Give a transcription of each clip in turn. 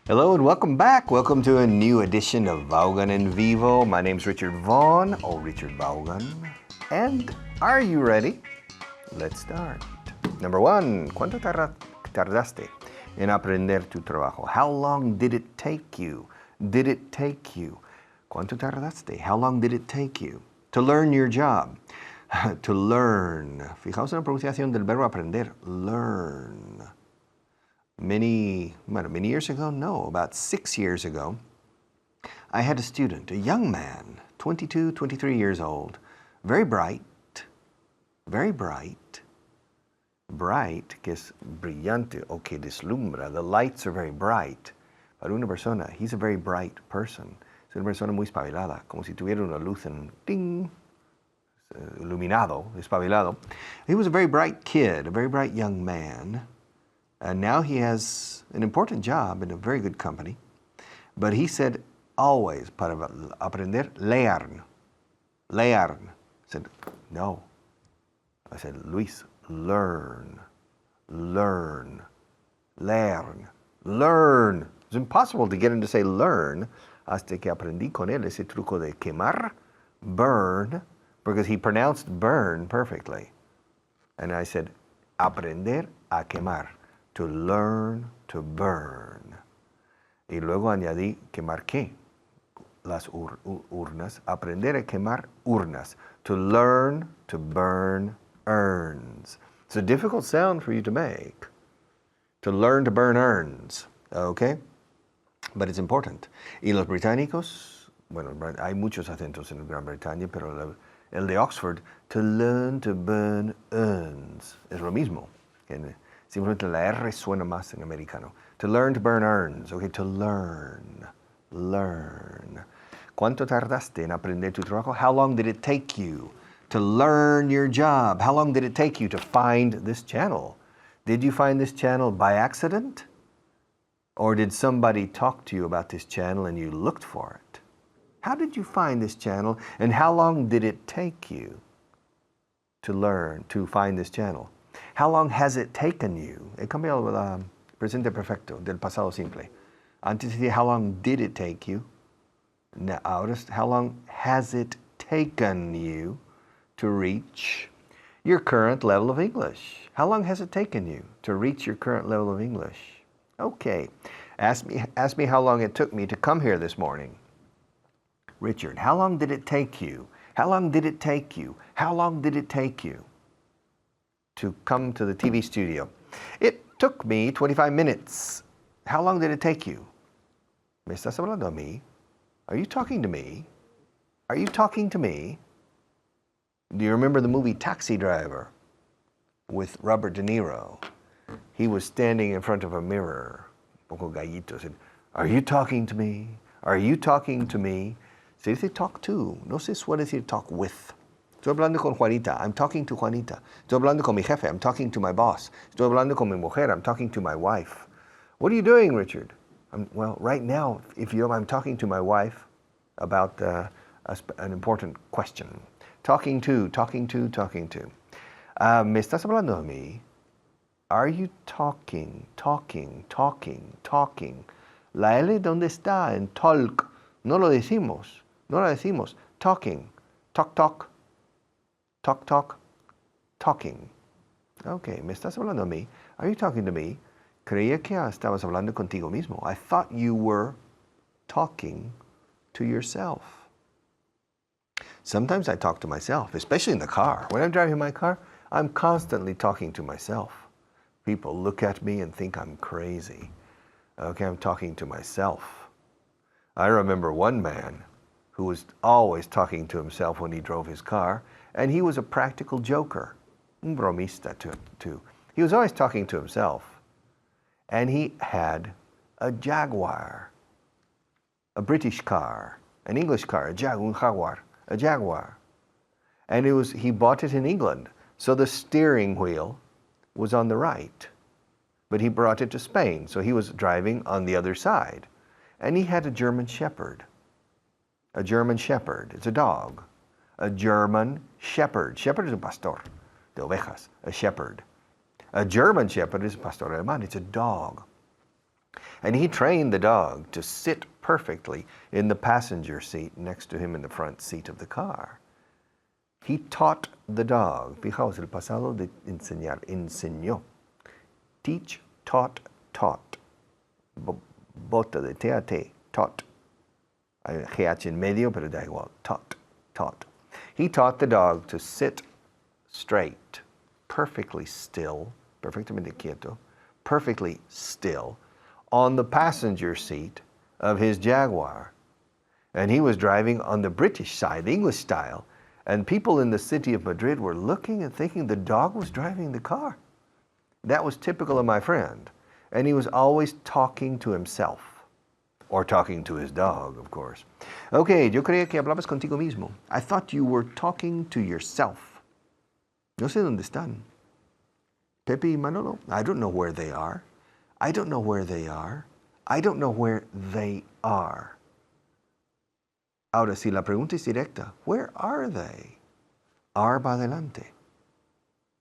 Hello and welcome back. Welcome to a new edition of Vaughan and Vivo. My name's Richard Vaughan, or Richard Vaughan. And are you ready? Let's start. Number one, ¿cuánto tardaste en aprender tu trabajo? How long did it take you? Did it take you? ¿Cuánto tardaste? How long did it take you to learn your job? To learn. Fijaos en la pronunciación del verbo aprender. Learn. Many years ago, no, about 6 years ago, I had a student, a young man, 22, 23 years old, very bright, bright, que es brillante o que deslumbra. The lights are very bright. Para una persona, he's a very bright person. Es una persona muy espabilada, como si tuviera una luz en ting, iluminado, espabilado. He was a very bright kid, a very bright young man. And now he has an important job in a very good company. But he said, always, para aprender, learn. I said, no. I said, Luis, learn. It's impossible to get him to say learn hasta que aprendí con él ese truco de quemar, burn, because he pronounced burn perfectly. And I said, aprender a quemar. To learn to burn. Y luego añadí quemar qué? Las urnas. Aprender a quemar urnas. To learn to burn urns. It's a difficult sound for you to make. To learn to burn urns. Okay? But it's important. Y los británicos, bueno, hay muchos acentos en Gran Bretaña, pero el de Oxford, to learn to burn urns. Es lo mismo. Simplemente la R suena más en americano. To learn to burn urns. Okay, to learn. ¿Cuánto tardaste en aprender tu trabajo? How long did it take you to learn your job? How long did it take you to find this channel? Did you find this channel by accident? Or did somebody talk to you about this channel and you looked for it? How did you find this channel and how long did it take you to find this channel? How long has it taken you? He cambiado el presente perfecto del pasado simple. Antes decía, how long did it take you? Now, ahora, how long has it taken you to reach your current level of English? How long has it taken you to reach your current level of English? Okay. Ask me how long it took me to come here this morning. Richard, how long did it take you? How long did it take you? How long did it take you to come to the TV studio? It took me 25 minutes. How long did it take you? ¿Me estás hablando a mí? Are you talking to me? Are you talking to me? Do you remember the movie Taxi Driver with Robert De Niro? He was standing in front of a mirror, un poco gallito, said, are you talking to me? Are you talking to me? Se dice talk to, no se suele decir talk with. Estoy hablando con Juanita. I'm talking to Juanita. Estoy hablando con mi jefe. I'm talking to my boss. Estoy hablando con mi mujer. I'm talking to my wife. What are you doing, Richard? Well, right now, I'm talking to my wife about an important question. Talking to. ¿Me estás hablando a mí? Are you talking? La L, ¿dónde está? En talk. No la decimos. Talking. Talking. Okay, ¿me estás hablando a mí? Are you talking to me? Creía que estabas hablando contigo mismo. I thought you were talking to yourself. Sometimes I talk to myself, especially in the car. When I'm driving my car, I'm constantly talking to myself. People look at me and think I'm crazy. Okay, I'm talking to myself. I remember one man who was always talking to himself when he drove his car, and he was a practical joker, un bromista too. He was always talking to himself, and he had a Jaguar, a British car, an English car, a Jaguar, and he bought it in England, so the steering wheel was on the right, but he brought it to Spain, so he was driving on the other side, and he had a German Shepherd. A German Shepherd, it's a dog. A German Shepherd. Shepherd is un pastor de ovejas, a shepherd. A German Shepherd is a pastor alemán, it's a dog. And he trained the dog to sit perfectly in the passenger seat next to him in the front seat of the car. He taught the dog. Fijaos, el pasado de enseñar, enseñó. Teach, taught, taught. Bota de T-A-T, taught. Hay GH en medio, pero da igual. Taught, taught. He taught the dog to sit straight, perfectly still, perfectamente quieto, perfectly still, on the passenger seat of his Jaguar. And he was driving on the British side, the English style, and people in the city of Madrid were looking and thinking the dog was driving the car. That was typical of my friend. And he was always talking to himself. Or talking to his dog, of course. Okay, yo creía que hablabas contigo mismo. I thought you were talking to yourself. No sé dónde están. Pepe y Manolo, I don't know where they are. I don't know where they are. I don't know where they are. Ahora, si la pregunta es directa, where are they? Are va adelante.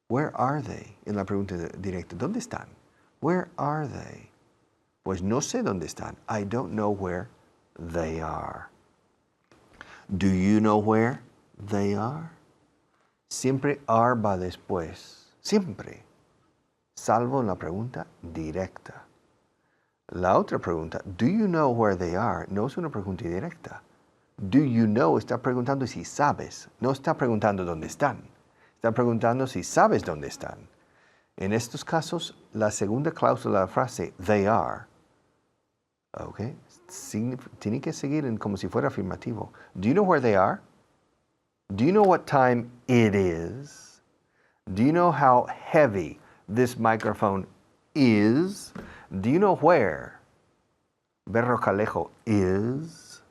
Where are they? En la pregunta directa, ¿dónde están? Where are they? Pues no sé dónde están. I don't know where they are. Do you know where they are? Siempre are va después. Siempre. Salvo en la pregunta directa. La otra pregunta, do you know where they are? No es una pregunta directa. Do you know está preguntando si sabes. No está preguntando dónde están. Está preguntando si sabes dónde están. En estos casos, la segunda cláusula de la frase, they are, okay, tiene que seguir en como si fuera afirmativo. Do you know where they are? Do you know what time it is? Do you know how heavy this microphone is? Do you know where Berrocalejo is?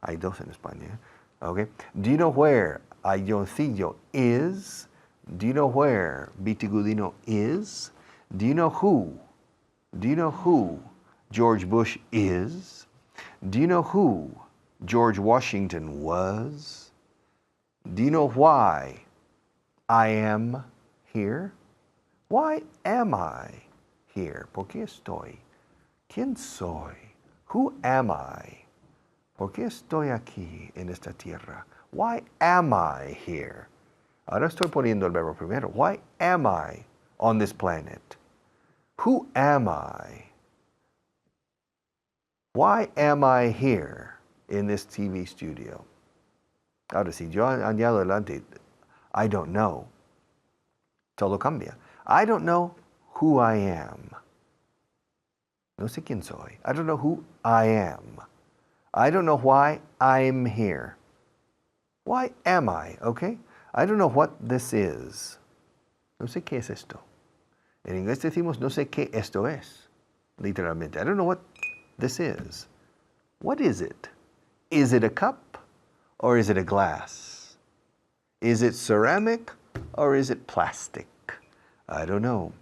Hay dos en España. Okay. Do you know where Ayoncillo is? Do you know where Vitigudino is? Do you know who? Do you know who George Bush is? Do you know who George Washington was? Do you know why I am here? Why am I here? ¿Por qué estoy? ¿Quién soy? Who am I? ¿Por qué estoy aquí en esta tierra? Why am I here? Ahora estoy poniendo el verbo primero. Why am I on this planet? Who am I? Why am I here in this TV studio? Ahora, si yo añado adelante, I don't know. Todo cambia. I don't know who I am. No sé quién soy. I don't know who I am. I don't know why I'm here. Why am I? Okay? I don't know what this is. No sé qué es esto. En inglés decimos no sé qué esto es. Literalmente. I don't know what this is. What is it? Is it a cup or is it a glass? Is it ceramic or is it plastic? I don't know.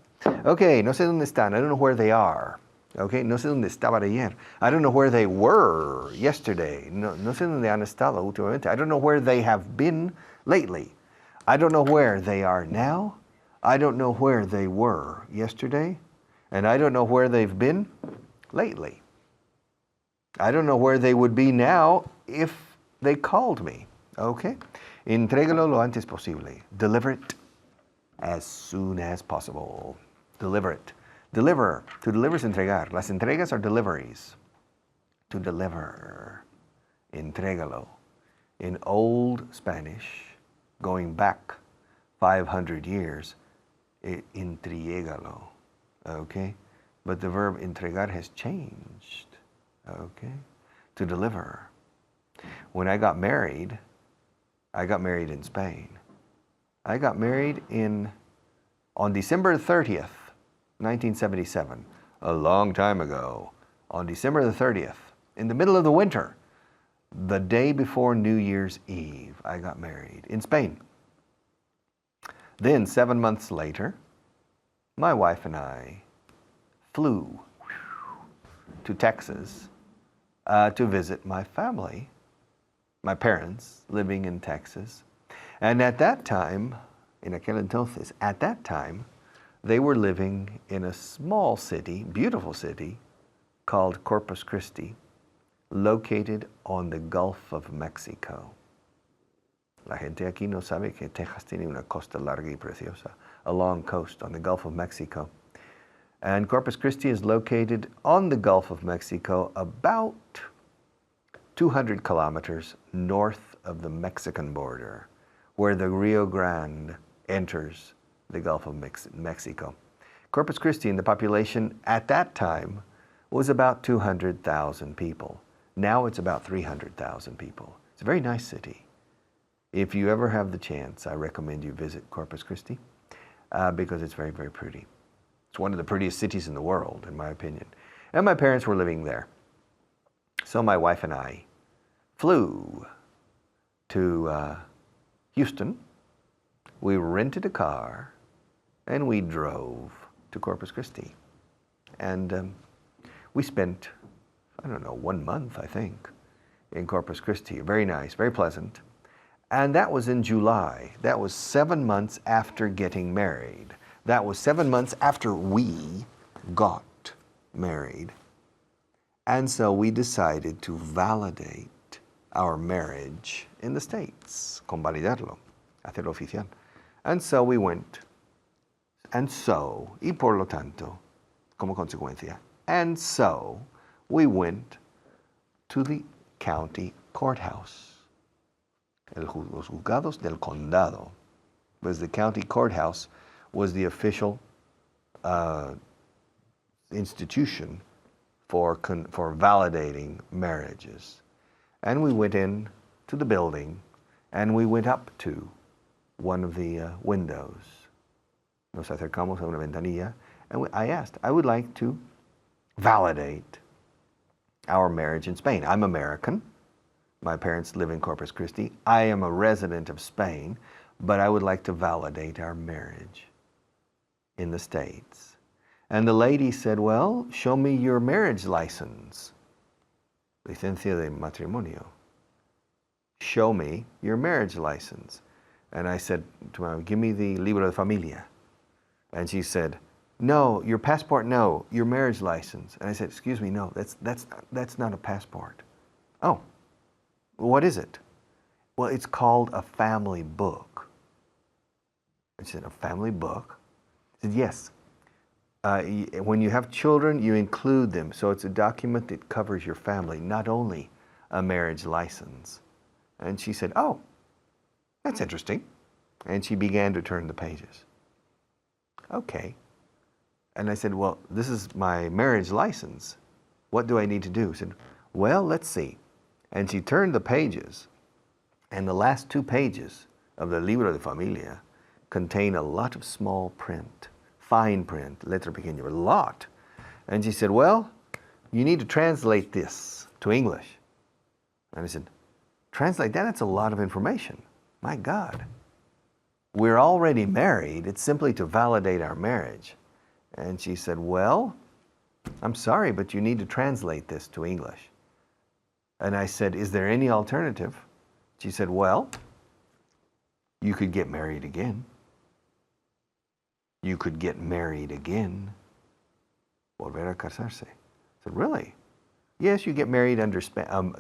Okay, no sé dónde están. I don't know where they are. Okay, no sé dónde estaban ayer. I don't know where they were yesterday. No sé dónde han estado últimamente. I don't know where they have been lately. I don't know where they are now. I don't know where they were yesterday. And I don't know where they've been lately. I don't know where they would be now if they called me. Okay? Entrégalo lo antes posible. Deliver it as soon as possible. Deliver it. Deliver. To deliver es entregar. Las entregas are deliveries. To deliver. Entrégalo. In Old Spanish, going back 500 years, entriégalo. Okay? But the verb entregar has changed. Okay? To deliver. When I got married in Spain. I got married on December 30th, 1977, a long time ago. On December the 30th, in the middle of the winter, the day before New Year's Eve, I got married in Spain. Then 7 months later, my wife and I flew to Texas to visit my family, my parents living in Texas. And at that time, en aquel entonces, at that time, they were living in a small city, beautiful city, called Corpus Christi, located on the Gulf of Mexico. La gente aquí no sabe que Texas tiene una costa larga y preciosa, a long coast on the Gulf of Mexico. And Corpus Christi is located on the Gulf of Mexico about 200 kilometers north of the Mexican border, where the Rio Grande enters the Gulf of Mexico. Corpus Christi, in the population at that time, was about 200,000 people. Now it's about 300,000 people. It's a very nice city. If you ever have the chance, I recommend you visit Corpus Christi because it's very, very pretty. It's one of the prettiest cities in the world, in my opinion. And my parents were living there. So my wife and I flew to Houston. We rented a car and we drove to Corpus Christi. And we spent, I don't know, 1 month, I think, in Corpus Christi. Very nice, very pleasant. And that was in July. That was 7 months after getting married. That was 7 months after we got married. And so we decided to validate our marriage in the States, convalidarlo, hacerlo oficial. And so we went. And so, y por lo tanto, como consecuencia, and so we went to the county courthouse. Los juzgados del condado, because the county courthouse was the official institution for validating marriages. And we went in to the building, and we went up to one of the windows. Nos acercamos a una ventanilla, and I asked, I would like to validate our marriage in Spain. I'm American. My parents live in Corpus Christi. I am a resident of Spain, but I would like to validate our marriage in the States. And the lady said, well, show me your marriage license. Licencia de matrimonio. Show me your marriage license. And I said to her, give me the libro de familia. And she said, no, your passport, no, your marriage license. And I said, excuse me, no, that's not a passport. Oh. What is it? Well, it's called a family book. I said, a family book? I said, yes. When you have children, you include them. So it's a document that covers your family, not only a marriage license. And she said, oh, that's interesting. And she began to turn the pages. Okay. And I said, well, this is my marriage license. What do I need to do? She said, well, let's see. And she turned the pages, and the last 2 pages of the Libro de Familia contain a lot of small print, fine print, letra pequeña, a lot. And she said, well, you need to translate this to English. And I said, translate that? That's a lot of information. My God. We're already married. It's simply to validate our marriage. And she said, well, I'm sorry, but you need to translate this to English. And I said, is there any alternative? She said, well, you could get married again. You could get married again. Volver a casarse. I said, really? Yes, you get married under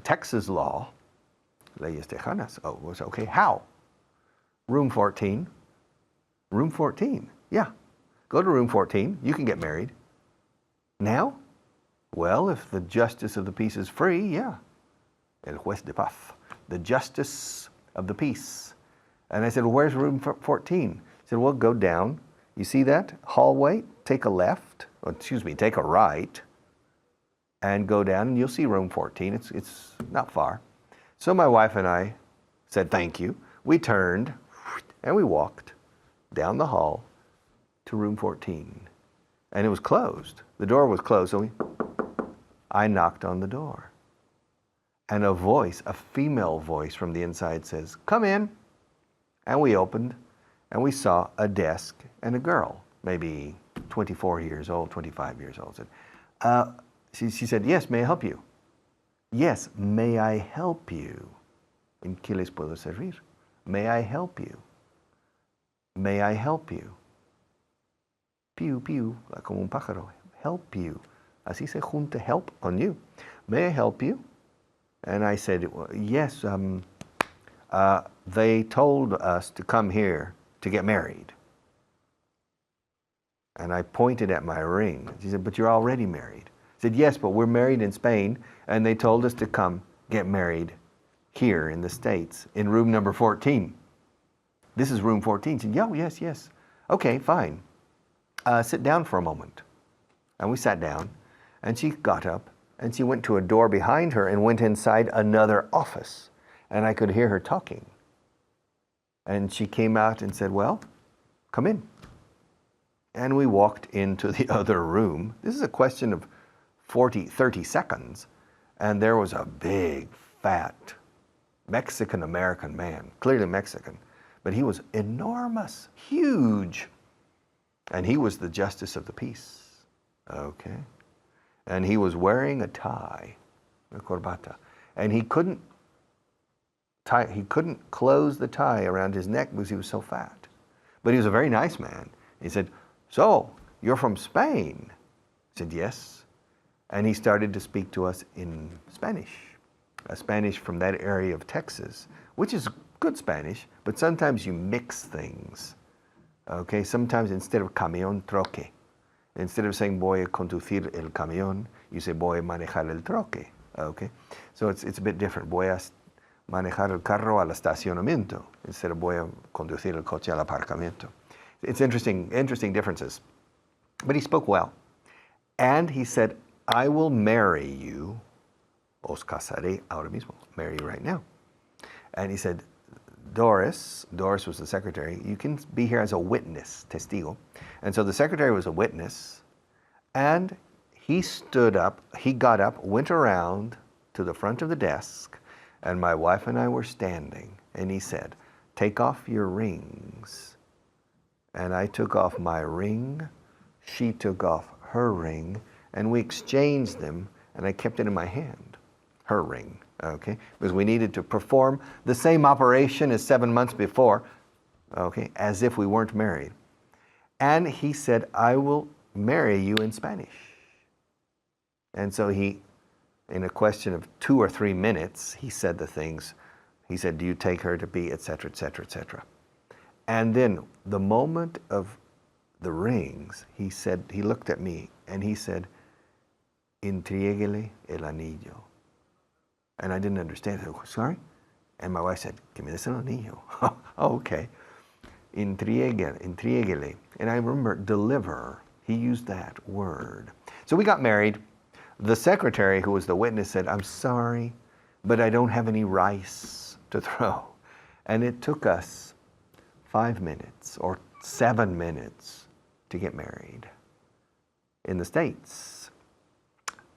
Texas law. Leyes tejanas. Oh, okay. How? Room 14. Room 14. Yeah. Go to room 14. You can get married. Now? Well, if the justice of the peace is free, yeah. El juez de paz, the justice of the peace. And I said, well, where's room 14? He said, well, go down. You see that hallway? Take a left, or excuse me, take a right, and go down, and you'll see room 14. It's not far. So my wife and I said, thank you. We turned, and we walked down the hall to room 14. And it was closed. The door was closed, so I knocked on the door. And a voice, a female voice from the inside says, come in. And we opened, and we saw a desk and a girl, maybe 24 years old, 25 years old. She said, yes, may I help you? Yes, may I help you? ¿En qué les puedo servir? May I help you? May I help you? Piu, piu, como un pájaro. Help you. Así se junta help con you. May I help you? And I said, yes, they told us to come here to get married. And I pointed at my ring. She said, but you're already married. I said, yes, but we're married in Spain, and they told us to come get married here in the States, in room number 14. This is room 14. She said, yeah, yes. Okay, fine. Sit down for a moment. And we sat down, and she got up, and she went to a door behind her and went inside another office. And I could hear her talking. And she came out and said, well, come in. And we walked into the other room. This is a question of 30 seconds. And there was a big, fat, Mexican-American man, clearly Mexican, but he was enormous, huge. And he was the justice of the peace, okay? And he was wearing a tie, a corbata, and he couldn't close the tie around his neck because he was so fat. But he was a very nice man. He said, so, you're from Spain? I said, yes. And he started to speak to us in Spanish, a Spanish from that area of Texas, which is good Spanish, but sometimes you mix things. Okay, sometimes instead of camión, troque. Instead of saying voy a conducir el camión, you say voy a manejar el troque. Okay, so it's a bit different. Voy a manejar el carro al estacionamiento instead of voy a conducir el coche al aparcamiento. It's interesting differences. But he spoke well. And he said, I will marry you, os casaré ahora mismo, marry you right now. And he said, Doris was the secretary, you can be here as a witness, testigo. And so the secretary was a witness, and he stood up, he got up, went around to the front of the desk, and my wife and I were standing, and he said, take off your rings. And I took off my ring, she took off her ring, and we exchanged them, and I kept it in my hand, her ring. Okay, because we needed to perform the same operation as 7 months before, okay, as if we weren't married. And he said, I will marry you in Spanish. And so he, in a question of 2 or 3 minutes, he said the things. He said, do you take her to be, etc., etc., etc. And then the moment of the rings, he said, he looked at me and he said, entréguele el anillo. And I didn't understand. I said, sorry? And my wife said, que me des el anillo. Oh, okay. Entréguele. And I remember deliver. He used that word. So we got married. The secretary, who was the witness, said, I'm sorry, but I don't have any rice to throw. And it took us 5 minutes or 7 minutes to get married in the States.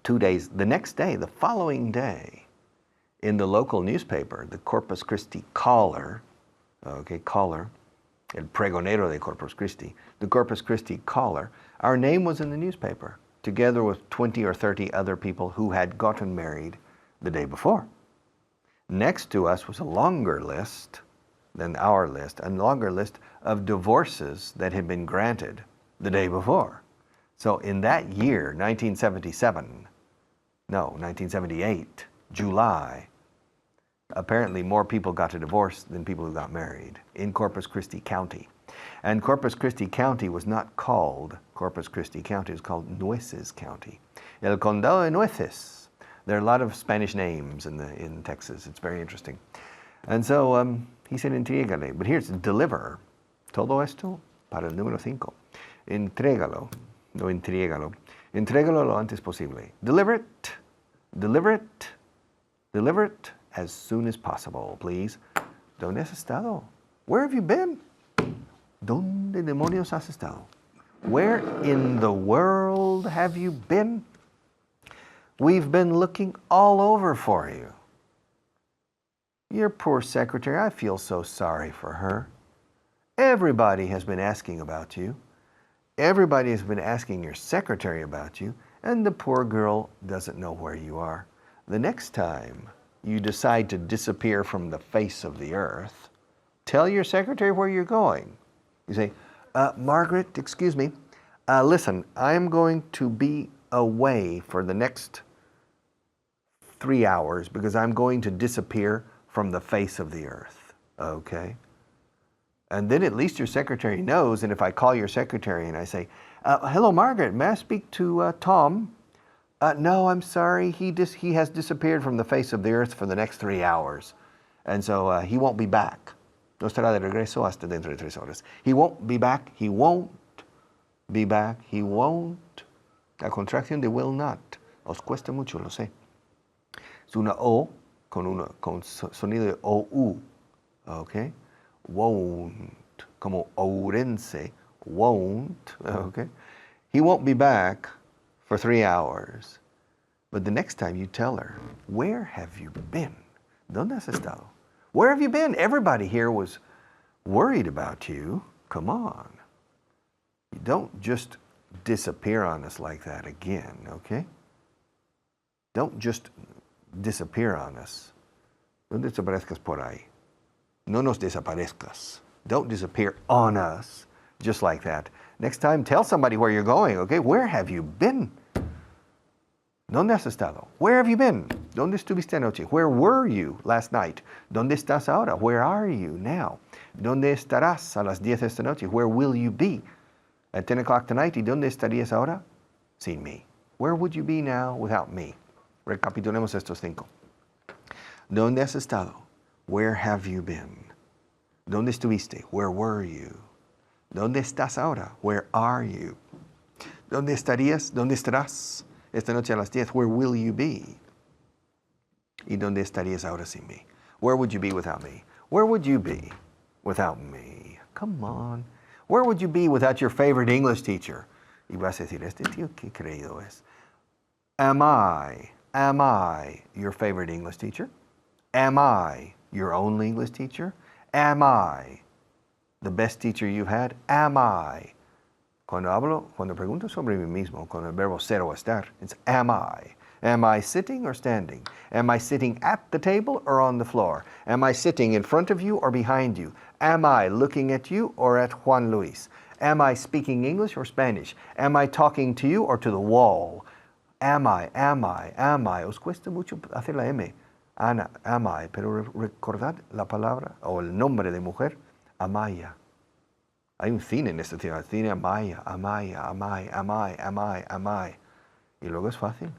2 days, the next day, the following day, in the local newspaper, the Corpus Christi Caller, okay, Caller, el pregonero de Corpus Christi, the Corpus Christi Caller, our name was in the newspaper, together with 20 or 30 other people who had gotten married the day before. Next to us was a longer list than our list, a longer list of divorces that had been granted the day before. So in that year, 1978, July, apparently more people got a divorce than people who got married in Corpus Christi County. And Corpus Christi County was not called Corpus Christi County, it was called Nueces County. El Condado de Nueces. There are a lot of Spanish names in Texas. It's very interesting. And so he said, entrégale. But here's deliver. Todo esto para el número 5. Entrégalo. No, entrégalo. Entrégalo lo antes posible. Deliver it. Deliver it. Deliver it as soon as possible, please. ¿Dónde has estado? Where have you been? ¿Dónde demonios has estado? Where in the world have you been? We've been looking all over for you. Your poor secretary, I feel so sorry for her. Everybody has been asking about you. Everybody has been asking your secretary about you, and the poor girl doesn't know where you are. The next time you decide to disappear from the face of the earth, tell your secretary where you're going. You say, Margaret, excuse me, listen, I'm going to be away for the next 3 hours because I'm going to disappear from the face of the earth. Okay? And then at least your secretary knows, and if I call your secretary and I say, hello, Margaret, may I speak to Tom? No, I'm sorry, he has disappeared from the face of the earth for the next 3 hours. And so he won't be back. No estará de regreso hasta dentro de 3 horas. He won't be back, he won't be back, he won't. La contracción de will not. Os cuesta mucho, lo sé. Es una O con sonido de OU. Okay? Won't. Como ourense. Won't. Okay? He won't be back for 3 hours. But the next time you tell her, where have you been? ¿Dónde has estado? Where have you been? Everybody here was worried about you. Come on. You don't just disappear on us like that again, okay? Don't just disappear on us. No desaparezcas por ahí. No nos desaparezcas. Don't disappear on us just like that. Next time, tell somebody where you're going, okay? Where have you been? ¿Dónde has estado? Where have you been? ¿Dónde estuviste anoche? Where were you last night? ¿Dónde estás ahora? Where are you now? ¿Dónde estarás a las 10 esta noche? Where will you be at 10 o'clock tonight? ¿Y dónde estarías ahora? Sin mí. Where would you be now without me? Recapitulemos estos 5. ¿Dónde has estado? Where have you been? ¿Dónde estuviste? Where were you? ¿Dónde estás ahora? Where are you? ¿Dónde estarías? ¿Dónde estarás esta noche a las 10? Where will you be? ¿Y dónde estarías ahora sin mí? Where would you be without me? Where would you be without me? Come on. Where would you be without your favorite English teacher? Y vas a decir, este tío qué creído es. Am I your favorite English teacher? Am I your only English teacher? Am I the best teacher you've had? Am I? Cuando pregunto sobre mí mismo, con el verbo ser o estar, it's am I? Am I sitting or standing? Am I sitting at the table or on the floor? Am I sitting in front of you or behind you? Am I looking at you or at Juan Luis? Am I speaking English or Spanish? Am I talking to you or to the wall? Am I? Os cuesta mucho hacer la M. Ana, am I? Pero recordad la palabra o el nombre de mujer, Amaya. Hay un cine en esta ciudad, cine Amaya. Y luego es fácil.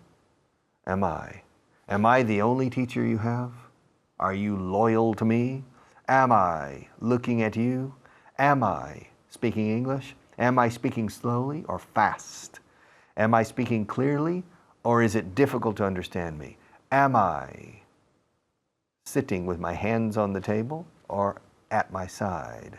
Am I? Am I the only teacher you have? Are you loyal to me? Am I looking at you? Am I speaking English? Am I speaking slowly or fast? Am I speaking clearly or is it difficult to understand me? Am I sitting with my hands on the table or at my side?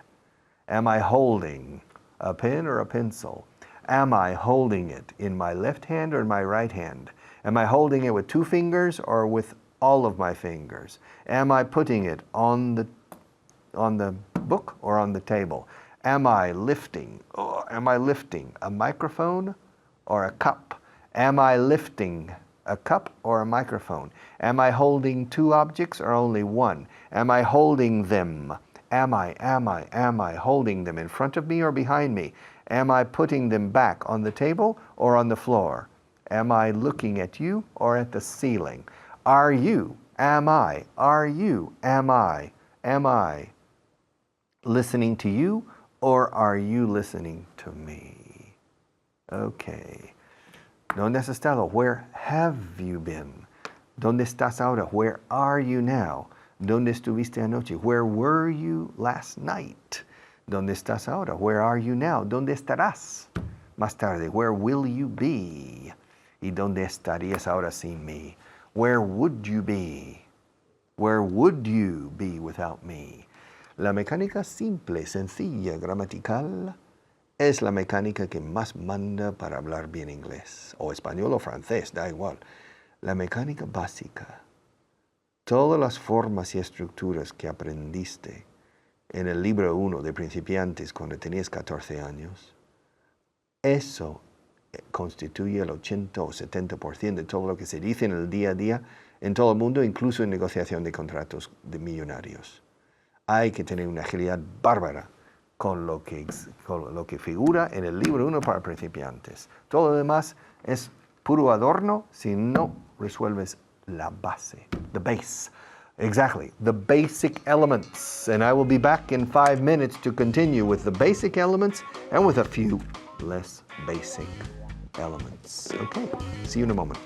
Am I holding a pen or a pencil? Am I holding it in my left hand or in my right hand? Am I holding it with 2 fingers or with all of my fingers? Am I putting it on the book or on the table? Am I lifting a microphone or a cup? Am I lifting a cup or a microphone? Am I holding 2 objects or only 1? Am I holding them? Am I holding them in front of me or behind me? Am I putting them back on the table or on the floor? Am I looking at you or at the ceiling? Are you? Am I? Are you? Am I? Am I listening to you or are you listening to me? Okay. ¿Dónde has estado? Where have you been? ¿Dónde estás ahora? Where are you now? ¿Dónde estuviste anoche? Where were you last night? ¿Dónde estás ahora? Where are you now? ¿Dónde estarás más tarde? Where will you be? ¿Y dónde estarías ahora sin mí? Where would you be? Where would you be without me? La mecánica simple, sencilla, gramatical es la mecánica que más manda para hablar bien inglés, o español o francés, da igual. La mecánica básica. Todas las formas y estructuras que aprendiste en el libro 1 de principiantes cuando tenías 14 años, eso constituye el 80 o 70% de todo lo que se dice en el día a día en todo el mundo, incluso en negociación de contratos de millonarios. Hay que tener una agilidad bárbara con lo que figura en el libro 1 para principiantes. Todo lo demás es puro adorno si no resuelves la base, the base. Exactly, the basic elements. And I will be back in 5 minutes to continue with the basic elements and with a few less basic elements. Okay, see you in a moment.